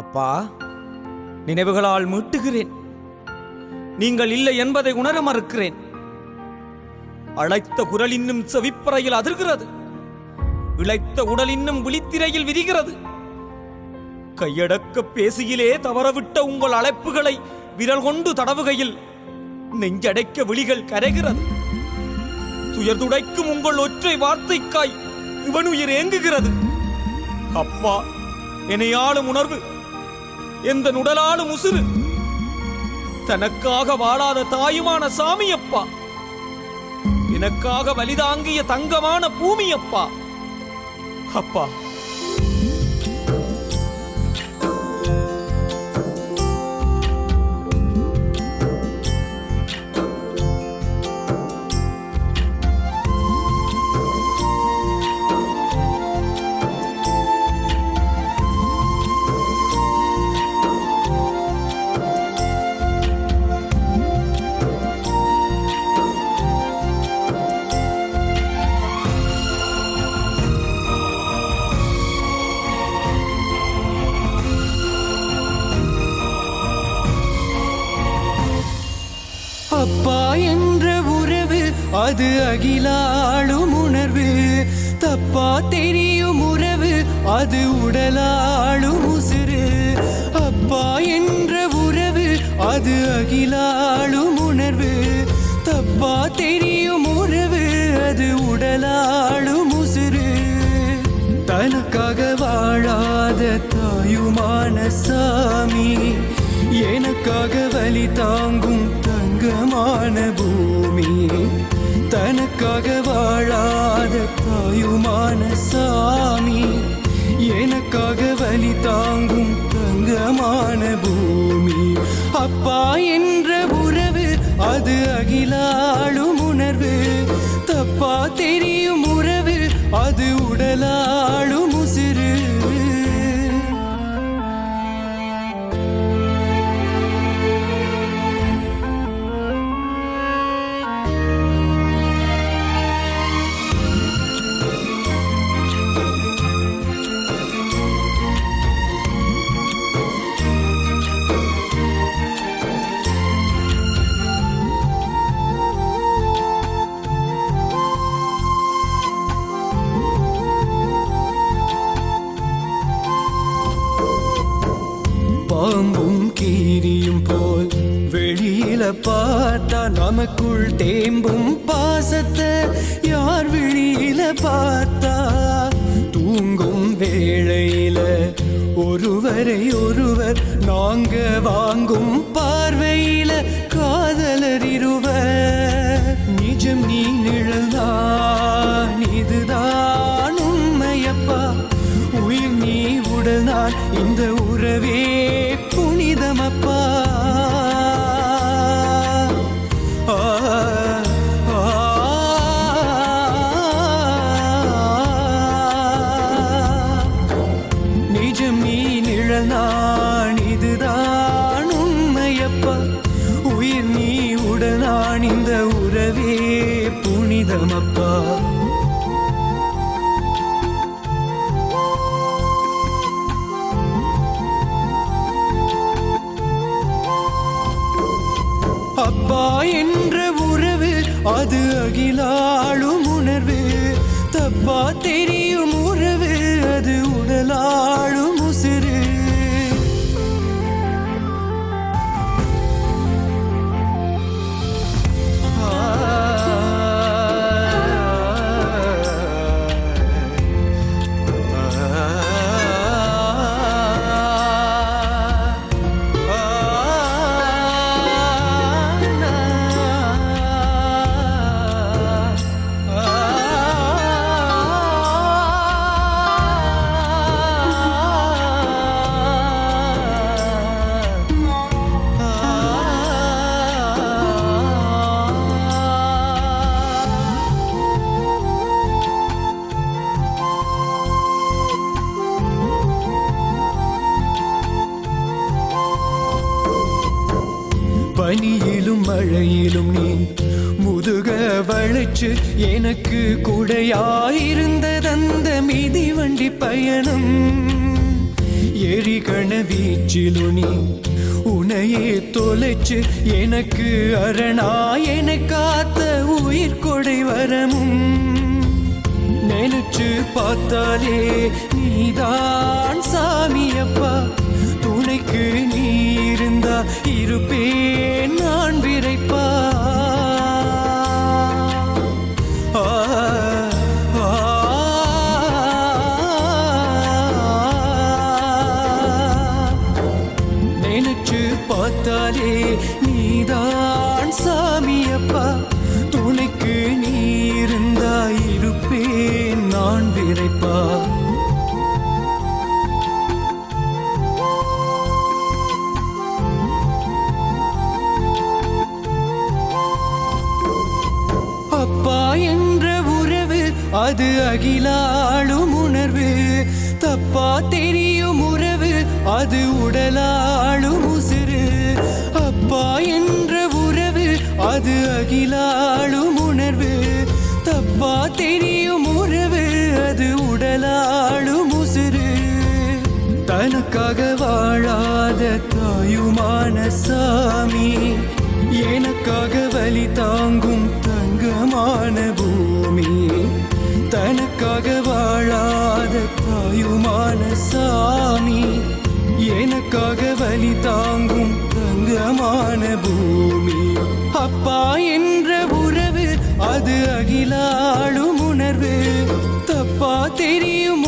அப்பா, நினைவுகளால் மீட்டுகிறேன். நீங்கள் இல்லை என்பதை உணர மறுக்கிறேன். அழைத்த குரல் இன்னும் செவிப்பறையில் அதிர்கிறது. இழைத்த உடல் இன்னும் விழித்திரையில் விரிகிறது. கையடக்க பேசியிலே தவறவிட்ட உங்கள் அழைப்புகளை விரல் கொண்டு தடவுகையில் நெஞ்சடைக்க விழிகள் கரைகிறது. துயர் துடைக்கும் உங்கள் ஒற்றை வார்த்தைக்காய் இவனுயிர் ஏங்குகிறது. அப்பா, என்னையாளும் உணர்வு, எந்த உடலாலும் உசுறு, தனக்காக வாழாத தாயுமான சாமி அப்பா, எனக்காக வலிதாங்கிய தங்கமான பூமி அப்பா. அப்பா, அப்பா என்ற உறவு அது அகிலாளும் உணர்வு. தப்பா தெரியும் உறவு அது உடலாளும் உசுறு. அப்பா என்ற உறவு அது அகிலாளும் உணர்வு. தப்பா தெரியும் உறவு அது உடலாளும் உசுறு. தனக்காக வாழாத தாயுமான சாமி, எனக்காக வலி தாங்கும் தங்கமான பூமி. தனக்காக வாழாத தாயுமான சாமி, எனக்காக வலி தாங்கும் தங்கமான பூமி. அப்பா என்ற உறவு அது அகிலாளும் உணர்வு. தப்பா தெரியும் உறவு அது உடலாளும் உசுறு. பாம்பும் கீரியும் போல் வெளியில பார்த்தா நமக்குள் தேம்பும் பாசத்தை யார் வெளியில பார்த்தா? தூங்கும் வேளையில ஒருவரை ஒருவர் நாங்க வாங்கும் பார்வையில காதலர் இருவர். நிஜம் நீ நிழல்தான், இதுதான் உண்மையப்பா. உயிர் நீ உடல் நான், இந்த உறவே புனிதமப்பா. நிஜம் நீ நிழல் நான், இதுதான் உண்மையப்பா. உயிர் நீ உடல் நான், இந்த உறவே புனிதமப்பா. அப்பா என்ற உறவு அது அகிலாளும் உணர்வு. தப்பா தெரியும் உறவு அது உடலாளும் உசுறு. பனியிலும் மழையிலும் நீ முதுக வளைச்சு எனக்கு கூடையாயிருந்ததந்த மிதி வண்டி பயணம். எரிகண வீச்சிலுனி உனையே தொலைச்சு எனக்கு அரணா என காத்த உயிர் கொடை வரமும் நினைச்சு பார்த்தாலே நீதான் சாமியப்பா துணைக்கு நீ இருந்தா இருப்பேன் நான் விரைப்பா நினைச்சு பார்த்தாலே நீதான் சாமியப்பா துணைக்கு நீ இருந்தா இருப்பேன் நான் விரைப்பா அப்பா என்ற உறவு அது அகிலாளும் உணர்வு தப்பா தெரியும் உறவு அது உடலாளும் உசிறு அப்பா என்ற உறவு அது அகிலாளும் உணர்வு தப்பா தெரியும் உறவு அது உடலாளும் உசிறு தனக்காக வாழாத தாயுமான சாமி எனக்காக வலி தாங்கும் தங்கமான பூமி தனக்காக வாழாத தாயுமான சாமி எனக்காக வலி தாங்கும் தங்கமான பூமி அப்பா என்ற உறவு அது அகிலாளும் உணர்வு தப்பா தெரியும்